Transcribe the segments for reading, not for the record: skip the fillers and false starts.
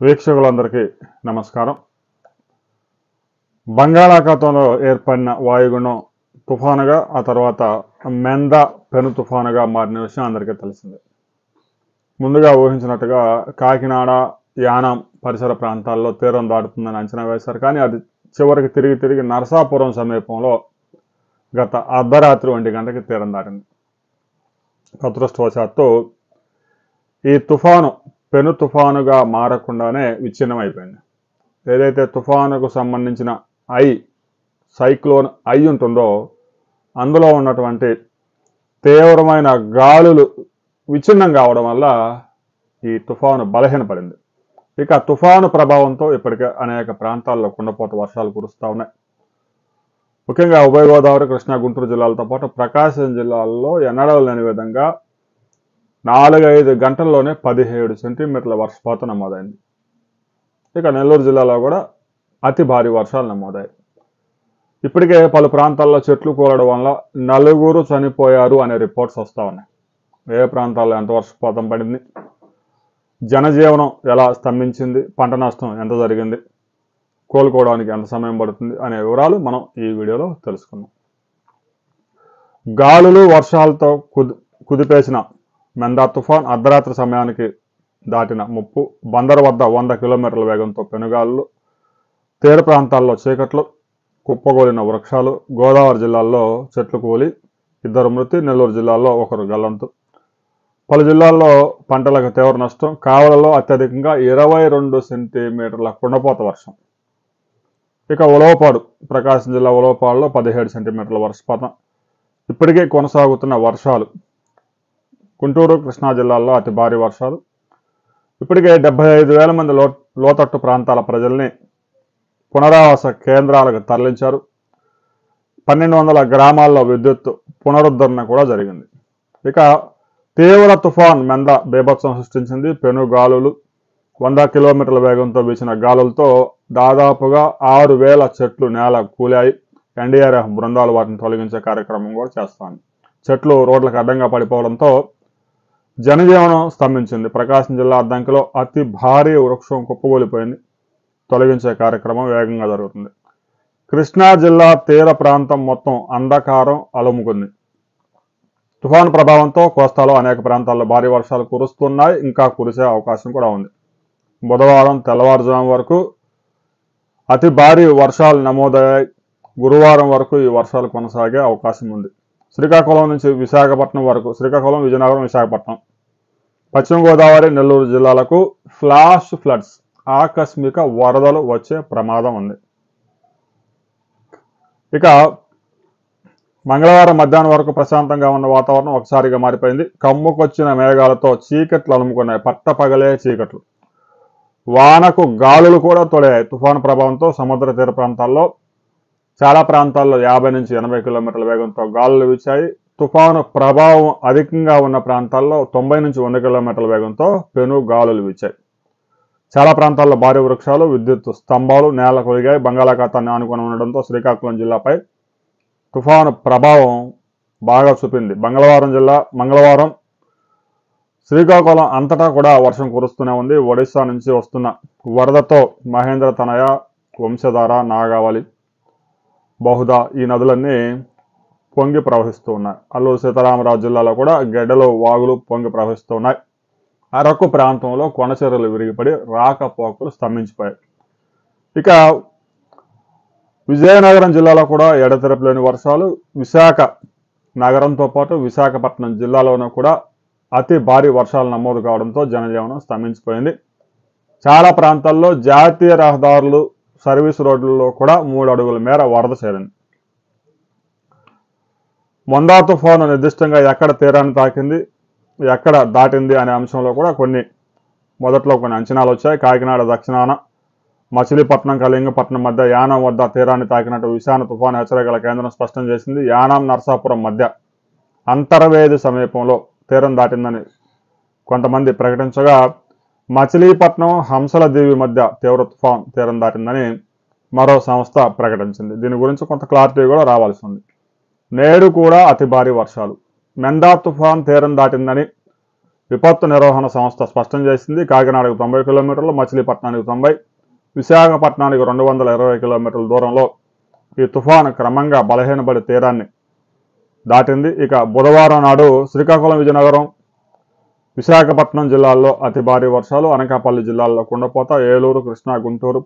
వీక్షకులందరికీ నమస్కారం. బంగాళాఖాతంలో ఏర్పడిన వాయుగుండం తుఫానుగా ఆ తర్వాత మెందా పెను తుఫానుగా మారిన విషయం అందరికీ తెలిసిందే. ముందుగా ఊహించినట్టుగా కాకినాడ, యానాం పరిసర ప్రాంతాల్లో తీరం దాటుతుందని అంచనా వేశారు. కానీ అది చివరికి తిరిగి నరసాపురం సమీపంలో గత అర్ధరాత్రి 1 గంటకి తీరం దాటింది. అదృష్టవశాత్తు ఈ తుఫాను పెను తుఫానుగా మారకుండానే విచ్ఛిన్నమైపోయింది. ఏదైతే తుఫానుకు సంబంధించిన సైక్లోన్ ఐ ఉంటుందో అందులో ఉన్నటువంటి తీవ్రమైన గాలులు విచ్ఛిన్నం కావడం వల్ల ఈ తుఫాను బలహీనపడింది. ఇక తుఫాను ప్రభావంతో ఇప్పటికే అనేక ప్రాంతాల్లో కుండపోత వర్షాలు కురుస్తూ ఉన్నాయి. ముఖ్యంగా ఉభయ గోదావరి, కృష్ణా, గుంటూరు జిల్లాలతో పాటు ప్రకాశం జిల్లాల్లో ఎన్నడూ లేని విధంగా 4-5 గంటల్లోనే 17 సెంటీమీటర్ల వర్షపాతం నమోదైంది. ఇక నెల్లూరు జిల్లాలో కూడా అతి భారీ వర్షాలు నమోదయ్యాయి. ఇప్పటికే పలు ప్రాంతాల్లో చెట్లు కూలడం వల్ల 4 చనిపోయారు అనే రిపోర్ట్స్ వస్తూ ఉన్నాయి. ఏ ప్రాంతాల్లో ఎంత వర్షపాతం పడింది, జనజీవనం ఎలా స్తంభించింది, పంట నష్టం ఎంత జరిగింది, కోలుకోవడానికి ఎంత సమయం పడుతుంది అనే వివరాలు మనం ఈ వీడియోలో తెలుసుకుందాం. గాలులు వర్షాలతో కుదిపేసిన మెందా తుఫాన్ అర్ధరాత్రి సమయానికి దాటిన ముప్పు, బందరు వద్ద 100 కిలోమీటర్ల వేగంతో పెనుగాలులు, తీర ప్రాంతాల్లో చీకట్లు, కుప్పగోలిన వృక్షాలు, గోదావరి జిల్లాల్లో చెట్లు కూలి 2 మృతి, నెల్లూరు జిల్లాలో 1 గల్లంతు, పలు జిల్లాల్లో పంటలకు తీవ్ర నష్టం, కావలలో అత్యధికంగా 22 సెంటీమీటర్ల కుండపోత వర్షం. ఇక ఉలవపాడు, ప్రకాశం జిల్లా ఉలవపాడులో 17 సెంటీమీటర్ల వర్షపాతం. ఇప్పటికే కొనసాగుతున్న వర్షాలు. గుంటూరు, కృష్ణా జిల్లాల్లో అతి భారీ వర్షాలు. ఇప్పటికే 75,000 మంది లోతట్టు ప్రాంతాల ప్రజల్ని పునరావాస కేంద్రాలకు తరలించారు. 1200 గ్రామాల్లో విద్యుత్ పునరుద్ధరణ కూడా జరిగింది. ఇక తీవ్ర తుఫాన్ మెందా బీభత్సం సృష్టించింది. పెను గాలులు, 100 కిలోమీటర్ల వేగంతో వీచిన గాలులతో దాదాపుగా 6,000 చెట్లు నేల కూలాయి. ఎన్డీఆర్ఎఫ్ బృందాలు వాటిని తొలగించే కార్యక్రమం కూడా చేస్తాను. చెట్లు రోడ్లకు అడ్డంగా పడిపోవడంతో జనజీవనం స్తంభించింది. ప్రకాశం జిల్లా అద్దంకిలో అతి భారీ వృక్షం కుప్పగూలిపోయింది. తొలగించే కార్యక్రమం వేగంగా జరుగుతుంది. కృష్ణా జిల్లా తీర ప్రాంతం మొత్తం అంధకారం అలుముకుంది. తుఫాను ప్రభావంతో కోస్తాలో అనేక ప్రాంతాల్లో భారీ వర్షాలు కురుస్తున్నాయి. ఇంకా కురిసే అవకాశం కూడా ఉంది. బుధవారం తెల్లవారుజాము వరకు అతి భారీ వర్షాలు నమోదయ్యాయి. గురువారం వరకు ఈ వర్షాలు కొనసాగే అవకాశం ఉంది. శ్రీకాకుళం నుంచి విశాఖపట్నం వరకు, శ్రీకాకుళం, విజయనగరం, విశాఖపట్నం, పశ్చిమ గోదావరి, నెల్లూరు జిల్లాలకు ఫ్లాష్ ఫ్లడ్స్, ఆకస్మిక వరదలు వచ్చే ప్రమాదం ఉంది. ఇక మంగళవారం మధ్యాహ్నం వరకు ప్రశాంతంగా ఉన్న వాతావరణం ఒకసారిగా మారిపోయింది. కమ్ముకొచ్చిన మేఘాలతో చీకట్లు అలుముకున్నాయి. పట్టపగలే చీకట్లు. వానకు గాలులు కూడా తొలగాయి. తుఫాను ప్రభావంతో సముద్ర తీర ప్రాంతాల్లో చాలా ప్రాంతాల్లో 50 నుంచి 80 కిలోమీటర్ల వేగంతో గాలులు వీచాయి. తుఫాను ప్రభావం అధికంగా ఉన్న ప్రాంతాల్లో 90 నుంచి 100 కిలోమీటర్ల వేగంతో పెను గాలులు వీచాయి. చాలా ప్రాంతాల్లో భారీ వృక్షాలు, విద్యుత్ స్తంభాలు నేల కొలిగాయి. బంగాళాఖాతాన్ని ఆనుకొని ఉండడంతో శ్రీకాకుళం జిల్లాపై తుఫాను ప్రభావం బాగా చూపింది. మంగళవారం శ్రీకాకుళం అంతటా కూడా వర్షం కురుస్తూనే ఉంది. ఒడిశా నుంచి వస్తున్న వరదతో మహేంద్ర తనయ, వంశధార, నాగావళి, బహుదా ఈ నదులన్నీ పొంగి ప్రవహిస్తూ ఉన్నాయి. అల్లూరు సీతారామరాజు జిల్లాలో కూడా గెడ్డలు, వాగులు పొంగి ప్రవహిస్తూ ఉన్నాయి. అరకు ప్రాంతంలో కొండచెరువులు విరిగిపడి రాకపోకలు స్తంభించిపోయాయి. ఇక విజయనగరం జిల్లాలో కూడా ఎడతెరపులేని వర్షాలు. విశాఖ నగరంతో పాటు విశాఖపట్నం జిల్లాలోనూ కూడా అతి భారీ వర్షాలు నమోదు కావడంతో జనజీవనం స్తంభించిపోయింది. చాలా ప్రాంతాల్లో జాతీయ రహదారులు, సర్వీస్ రోడ్లలో కూడా 3 అడుగుల మేర వరద చేరింది. మెందా తుఫాను నిర్దిష్టంగా ఎక్కడ తీరాన్ని తాకింది, ఎక్కడ దాటింది అనే అంశంలో కూడా మొదట్లో కొన్ని అంచనాలు వచ్చాయి. కాకినాడ దక్షిణాన మచిలీపట్నం, కళింగపట్నం మధ్య యానాం వద్ద తీరాన్ని తాకినట్టు విశాఖ తుఫాను హెచ్చరికల కేంద్రం స్పష్టం చేసింది. యానాం, నరసాపురం మధ్య అంతర్వేది సమీపంలో తీరం దాటిందని కొంతమంది ప్రకటించగా, మచిలీపట్నం, హంసల దీవి మధ్య తీవ్ర తుఫాన్ తీరం దాటిందని మరో సంస్థ ప్రకటించింది. దీని గురించి కొంత క్లారిటీ కూడా రావాల్సి ఉంది. నేడు కూడా అతి భారీ వర్షాలు. మెందా తుఫాన్ తీరం దాటిందని విపత్తు నిర్వహణ సంస్థ స్పష్టం చేసింది. కాకినాడకు 90 కిలోమీటర్లు, మచిలీపట్నానికి 90, విశాఖపట్నానికి 220 కిలోమీటర్ల దూరంలో ఈ తుఫాను క్రమంగా బలహీనపడి తీరాన్ని దాటింది. ఇక బుధవారం నాడు శ్రీకాకుళం, విజయనగరం, విశాఖపట్నం జిల్లాల్లో అతి భారీ వర్షాలు, అనకాపల్లి జిల్లాల్లో కుండపోత, ఏలూరు, కృష్ణా, గుంటూరు,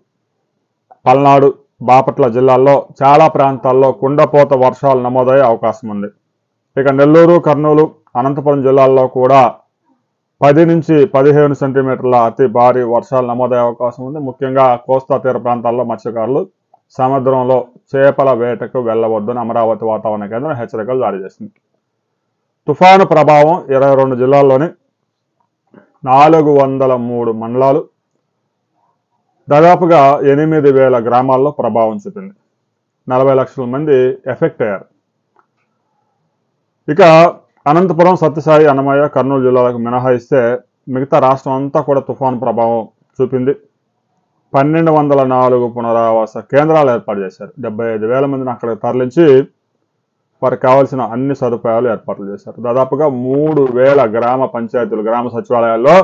పల్నాడు, బాపట్ల జిల్లాల్లో చాలా ప్రాంతాల్లో కుండపోత వర్షాలు నమోదయ్యే అవకాశం ఉంది. ఇక నెల్లూరు, కర్నూలు, అనంతపురం జిల్లాల్లో కూడా 10 నుంచి 15 సెంటీమీటర్ల అతి భారీ వర్షాలు నమోదయ్యే అవకాశం ఉంది. ముఖ్యంగా కోస్తా తీర ప్రాంతాల్లో మత్స్యకారులు సముద్రంలో చేపల వేటకు వెళ్లవద్దని అమరావతి వాతావరణ కేంద్రం హెచ్చరికలు జారీ చేసింది. తుఫాను ప్రభావం 22 జిల్లాల్లోని 403 మండలాలు, దాదాపుగా 8,000 గ్రామాల్లో ప్రభావం చూపింది. 40 లక్షల మంది ఎఫెక్ట్ అయ్యారు. ఇక అనంతపురం, సత్యసాయి, అన్నమయ్య, కర్నూలు జిల్లాలకు మినహాయిస్తే మిగతా రాష్ట్రం అంతా కూడా తుఫాను ప్రభావం చూపింది. 1,204 పునరావాస కేంద్రాలు ఏర్పాటు చేశారు. 75,000 మందిని అక్కడికి తరలించి వారికి కావాల్సిన అన్ని సదుపాయాలు ఏర్పాట్లు చేశారు. దాదాపుగా 3,000 గ్రామ పంచాయతీలు, గ్రామ సచివాలయాల్లో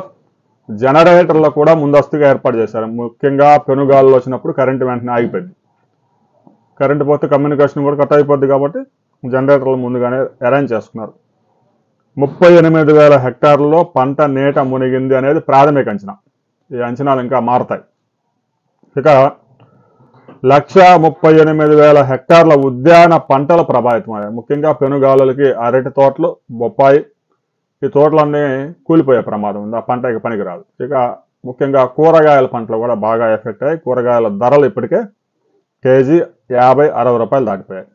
జనరేటర్లు కూడా ముందస్తుగా ఏర్పాటు చేశారు. ముఖ్యంగా పెనుగాలు వచ్చినప్పుడు కరెంటు వెంటనే ఆగిపోయింది. కరెంటు పోతే కమ్యూనికేషన్ కూడా కట్ అయిపోద్ది కాబట్టి జనరేటర్లు ముందుగానే అరేంజ్ చేసుకున్నారు. 38,000 హెక్టార్లలో పంట నీట మునిగింది అనేది ప్రాథమిక అంచనా. ఈ అంచనాలు ఇంకా మారతాయి. ఇక 138,000 హెక్టార్ల ఉద్యాన పంటలు ప్రభావితమయ్యాయి. ముఖ్యంగా పెనుగాలులకి అరటి తోటలు, బొప్పాయి, ఈ తోటలన్నీ కూలిపోయే ప్రమాదం ఉంది. ఆ పంట ఇక పనికిరాదు. ఇక ముఖ్యంగా కూరగాయల పంటలు కూడా బాగా ఎఫెక్ట్ అయ్యాయి. కూరగాయల ధరలు ఇప్పటికే కేజీ 50-60 రూపాయలు దాటిపోయాయి.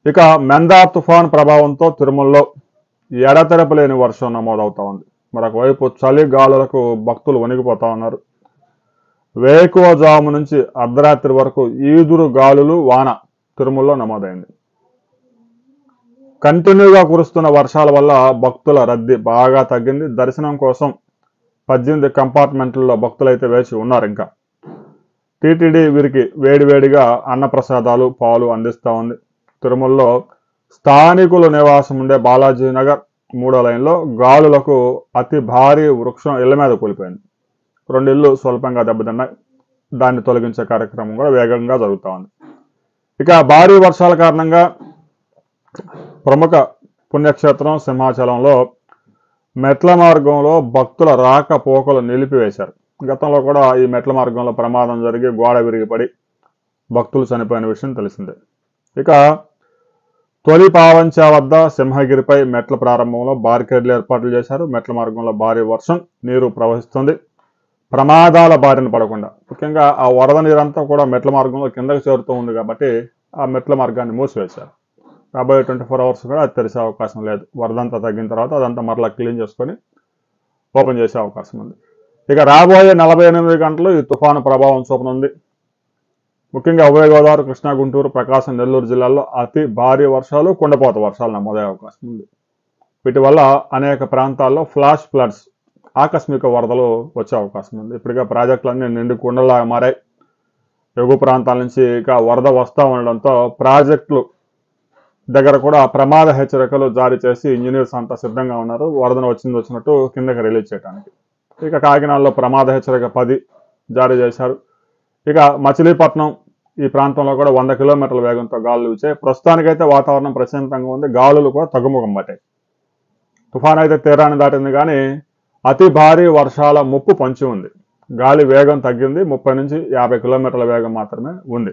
ఇక మెందా తుఫాన్ ప్రభావంతో తిరుమలలో ఎడతెరపు లేని వర్షం నమోదవుతా ఉంది. మరొకవైపు చలి గాలులకు భక్తులు వణికిపోతా ఉన్నారు. వేకువజాము నుంచి అర్ధరాత్రి వరకు ఈదురు గాలులు, వాన తిరుమలలో నమోదైంది. కంటిన్యూగా కురుస్తున్న వర్షాల వల్ల భక్తుల రద్దీ బాగా తగ్గింది. దర్శనం కోసం 18 కంపార్ట్మెంట్లలో భక్తులైతే వేచి ఉన్నారు. ఇంకా టీటీడీ వీరికి వేడివేడిగా అన్నప్రసాదాలు, పాలు అందిస్తూ ఉంది. తిరుమలలో స్థానికులు నివాసం ఉండే బాలాజీ నగర్ 3వ లైన్లో గాలులకు అతి భారీ వృక్షం ఇళ్ల మీద కూలిపోయింది. 2 ఇళ్లు స్వల్పంగా దెబ్బతిన్నాయి. దాన్ని తొలగించే కార్యక్రమం కూడా వేగంగా జరుగుతూ ఉంది. ఇక భారీ వర్షాల కారణంగా ప్రముఖ పుణ్యక్షేత్రం సింహాచలంలో మెట్ల మార్గంలో భక్తుల రాకపోకలు నిలిపివేశారు. గతంలో కూడా ఈ మెట్ల మార్గంలో ప్రమాదం జరిగి గోడ విరిగిపడి భక్తులు చనిపోయిన విషయం తెలిసిందే. ఇక తొలి పావంచా వద్ద సింహగిరిపై మెట్ల ప్రారంభంలో బారికేడ్లు ఏర్పాట్లు చేశారు. మెట్ల మార్గంలో భారీ వర్షం నీరు ప్రవహిస్తుంది. ప్రమాదాల బారిన పడకుండా, ముఖ్యంగా ఆ వరద నీరంతా కూడా మెట్ల మార్గంలో కిందకి చేరుతూ ఉంది కాబట్టి ఆ మెట్ల మార్గాన్ని మూసివేశారు. రాబోయే 24 అవర్స్ కూడా అది తెరిసే అవకాశం లేదు. వరదంతా తగ్గిన తర్వాత అదంతా మరలా క్లీన్ చేసుకొని ఓపెన్ చేసే అవకాశం ఉంది. ఇక రాబోయే 48 గంటలు ఈ తుఫాను ప్రభావం చూపనుంది. ముఖ్యంగా ఉభయ గోదావరి, కృష్ణా, గుంటూరు, ప్రకాశం, నెల్లూరు జిల్లాల్లో అతి భారీ వర్షాలు, కుండపోత వర్షాలు నమోదయ్యే అవకాశం ఉంది. వీటి వల్ల అనేక ప్రాంతాల్లో ఫ్లాష్ ఫ్లడ్స్, ఆకస్మిక వరదలు వచ్చే అవకాశం ఉంది. ఇప్పటికే ప్రాజెక్టులన్నీ నిండు కుండలాగా మారాయి. ఎగువ ప్రాంతాల నుంచి ఇక వరద వస్తూ ఉండడంతో ప్రాజెక్టులు దగ్గర కూడా ప్రమాద హెచ్చరికలు జారీ చేసి ఇంజనీర్స్ అంతా సిద్ధంగా ఉన్నారు. వరదను వచ్చినట్టు కిందకి రిలీజ్ చేయడానికి. ఇక కాకినాడలో ప్రమాద హెచ్చరిక 10 జారీ చేశారు. ఇక మచిలీపట్నం ఈ ప్రాంతంలో కూడా 100 కిలోమీటర్ల వేగంతో గాలులు వీచాయి. ప్రస్తుతానికైతే వాతావరణం ప్రశాంతంగా ఉంది. గాలులు కూడా తగ్గుముఖం పట్టాయి. తుఫాన్ అయితే తీరాన్ని దాటింది కానీ అతి భారీ వర్షాల ముప్పు పొంచి ఉంది. గాలి వేగం తగ్గింది. 30 నుంచి 50 కిలోమీటర్ల వేగం మాత్రమే ఉంది.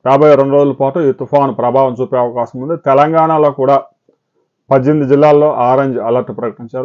రాబోయే 2 రోజుల పాటు ఈ తుఫాను ప్రభావం చూపే అవకాశం ఉంది. తెలంగాణలో కూడా 18 జిల్లాల్లో ఆరెంజ్ అలర్ట్ ప్రకటించారు.